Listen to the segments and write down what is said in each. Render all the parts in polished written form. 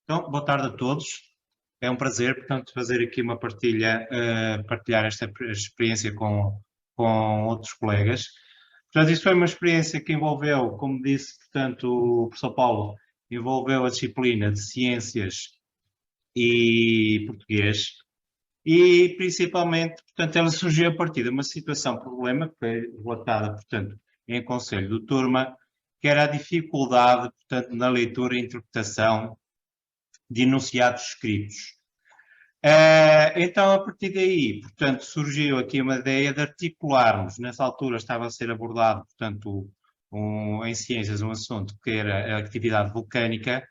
Então, boa tarde a todos. É um prazer, portanto, fazer aqui uma partilha, partilhar esta experiência com outros colegas. Portanto, isso foi uma experiência que envolveu, como disse, portanto, o professor Paulo, envolveu a disciplina de Ciências e Português e, principalmente, portanto, ela surgiu a partir de uma situação, problema, que foi relatada, portanto, em conselho do turma, que era a dificuldade, portanto, na leitura e interpretação de enunciados escritos. Então, a partir daí, portanto, surgiu aqui uma ideia de articularmos, nessa altura estava a ser abordado, portanto, em ciências, um assunto que era a atividade vulcânica,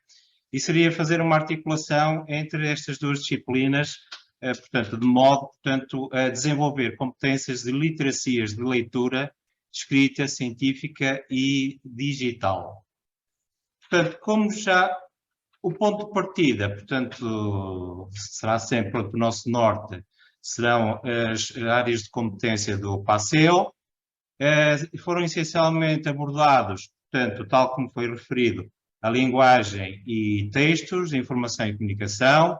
e seria fazer uma articulação entre estas duas disciplinas, portanto, de modo, portanto, a desenvolver competências de literacias de leitura, escrita, científica e digital. Portanto, como já o ponto de partida, portanto, será sempre o nosso norte, serão as áreas de competência do PASEO, foram essencialmente abordados, portanto, tal como foi referido, a linguagem e textos, informação e comunicação.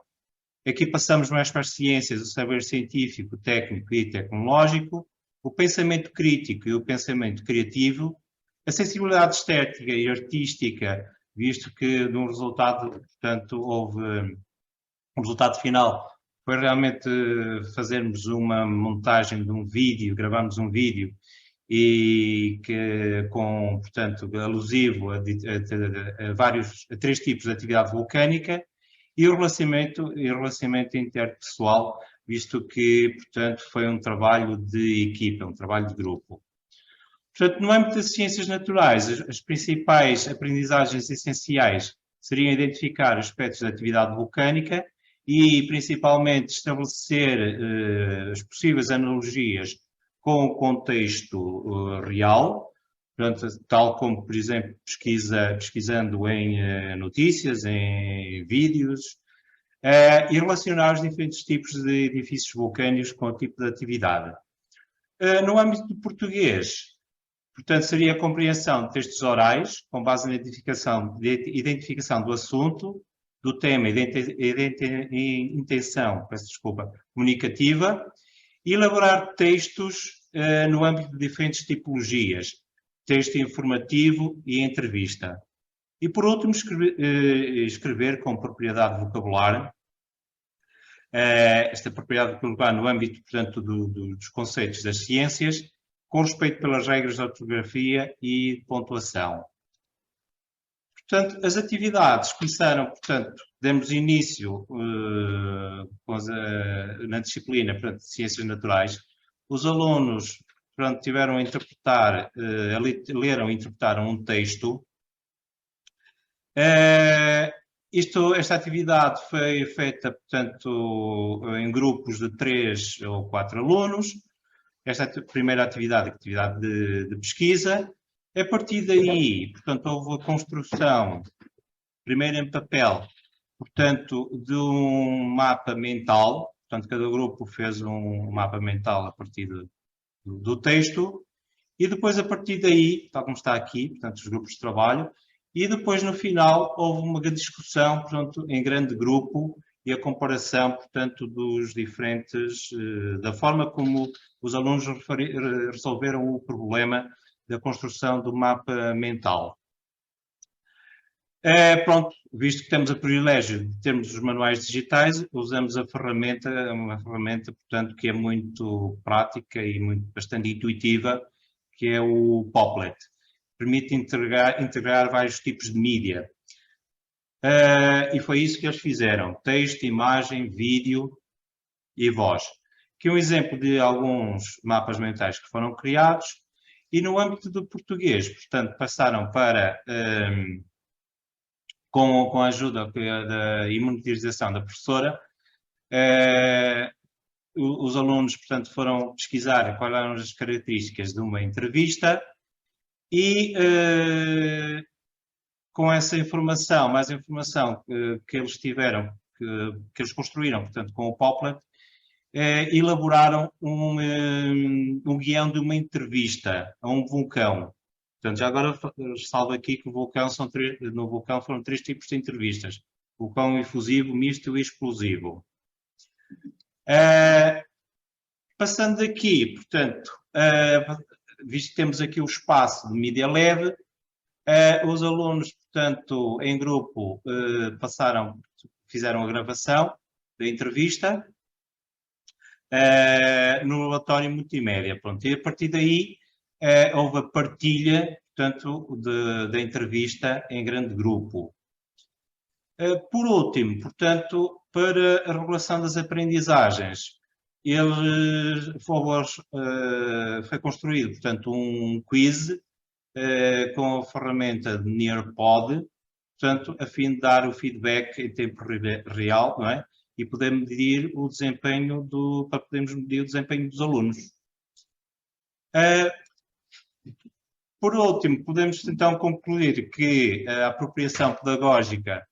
Aqui passamos mais para as ciências, o saber científico, técnico e tecnológico, o pensamento crítico e o pensamento criativo, a sensibilidade estética e artística, visto que de um resultado, portanto, houve um resultado final, foi realmente fazermos uma montagem de um vídeo, gravarmos um vídeo e que com, portanto, alusivo a três tipos de atividade vulcânica e o relacionamento interpessoal, visto que, portanto, foi um trabalho de equipa, um trabalho de grupo. Portanto, no âmbito das ciências naturais, as principais aprendizagens essenciais seriam identificar aspectos da atividade vulcânica e, principalmente, estabelecer as possíveis analogias com o contexto real, portanto, tal como, por exemplo, pesquisando em notícias, em vídeos, e relacionar os diferentes tipos de edifícios vulcânicos com o tipo de atividade. No âmbito do português, portanto, seria a compreensão de textos orais, com base na identificação do assunto, do tema e intenção, comunicativa, e elaborar textos no âmbito de diferentes tipologias, texto informativo e entrevista. E, por último, escrever com propriedade vocabular, esta propriedade vocabular no âmbito, portanto, dos conceitos das ciências, com respeito pelas regras de ortografia e pontuação. Portanto, as atividades começaram, portanto, demos início na disciplina, portanto, de Ciências Naturais. Os alunos, portanto, tiveram a interpretar, leram e interpretaram um texto. Esta atividade foi feita, portanto, em grupos de 3 ou 4 alunos. Esta primeira atividade, atividade de pesquisa. A partir daí, portanto, houve a construção, primeiro em papel, portanto, de um mapa mental. Portanto, cada grupo fez um mapa mental a partir do texto. E depois, a partir daí, tal como está aqui, portanto, os grupos de trabalho. E depois, no final, houve uma discussão, portanto, em grande grupo, e a comparação, portanto, dos diferentes, da forma como os alunos resolveram o problema da construção do mapa mental. Pronto, visto que temos o privilégio de termos os manuais digitais, usamos a ferramenta, uma ferramenta, portanto, que é muito prática e bastante intuitiva, que é o Popplet. Permite integrar vários tipos de mídia. E foi isso que eles fizeram, texto, imagem, vídeo e voz. Aqui um exemplo de alguns mapas mentais que foram criados, e no âmbito do português, portanto, passaram para, com a ajuda da monitorização da professora, os alunos, portanto, foram pesquisar quais eram as características de uma entrevista e com essa informação, mais informação que eles tiveram, que eles construíram, portanto, com o Popplet, elaboraram um guião de uma entrevista a um vulcão. Portanto, já agora ressalvo aqui que no vulcão foram 3 tipos de entrevistas. o pão infusivo, misto e explosivo. Passando aqui, portanto, visto que temos aqui o espaço de mídia leve, os alunos, portanto, em grupo, fizeram a gravação da entrevista no relatório multimédia. Pronto, e a partir daí houve a partilha, portanto, da entrevista em grande grupo. Por último, portanto, para a regulação das aprendizagens, foi construído, portanto, um quiz com a ferramenta de Nearpod, portanto, a fim de dar o feedback em tempo real, não é? E poder medir o desempenho para podermos medir o desempenho dos alunos. Por último, podemos então concluir que a apropriação pedagógica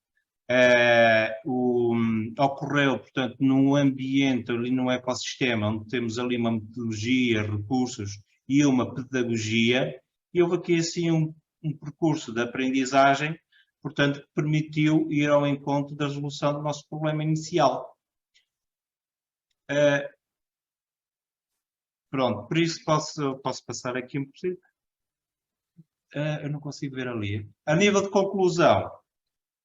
ocorreu, portanto, num ambiente, ali num ecossistema, onde temos ali uma metodologia, recursos e uma pedagogia, e houve aqui assim um percurso de aprendizagem, portanto, que permitiu ir ao encontro da resolução do nosso problema inicial. Pronto, por isso posso passar aqui um pouquinho. Eu não consigo ver ali. A nível de conclusão,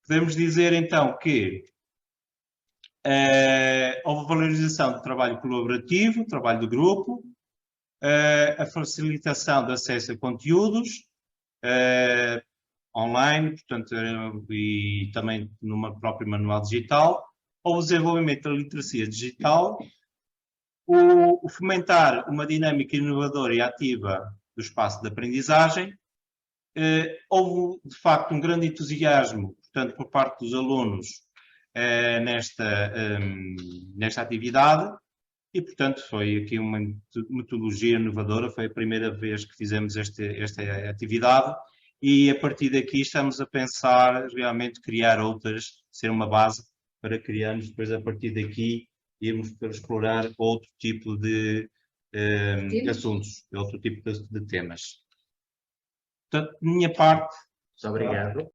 podemos dizer então que houve valorização do trabalho colaborativo, trabalho de grupo, a facilitação de acesso a conteúdos online, portanto, e também numa própria manual digital, houve o desenvolvimento da literacia digital, o fomentar uma dinâmica inovadora e ativa do espaço de aprendizagem. Houve, de facto, um grande entusiasmo, portanto, por parte dos alunos nesta atividade e, portanto, foi aqui uma metodologia inovadora, foi a primeira vez que fizemos esta atividade e, a partir daqui, estamos a pensar realmente criar outras, ser uma base para criarmos, depois, a partir daqui, irmos para explorar outro tipo de assuntos, outro tipo de temas. Portanto, de minha parte... Muito obrigado.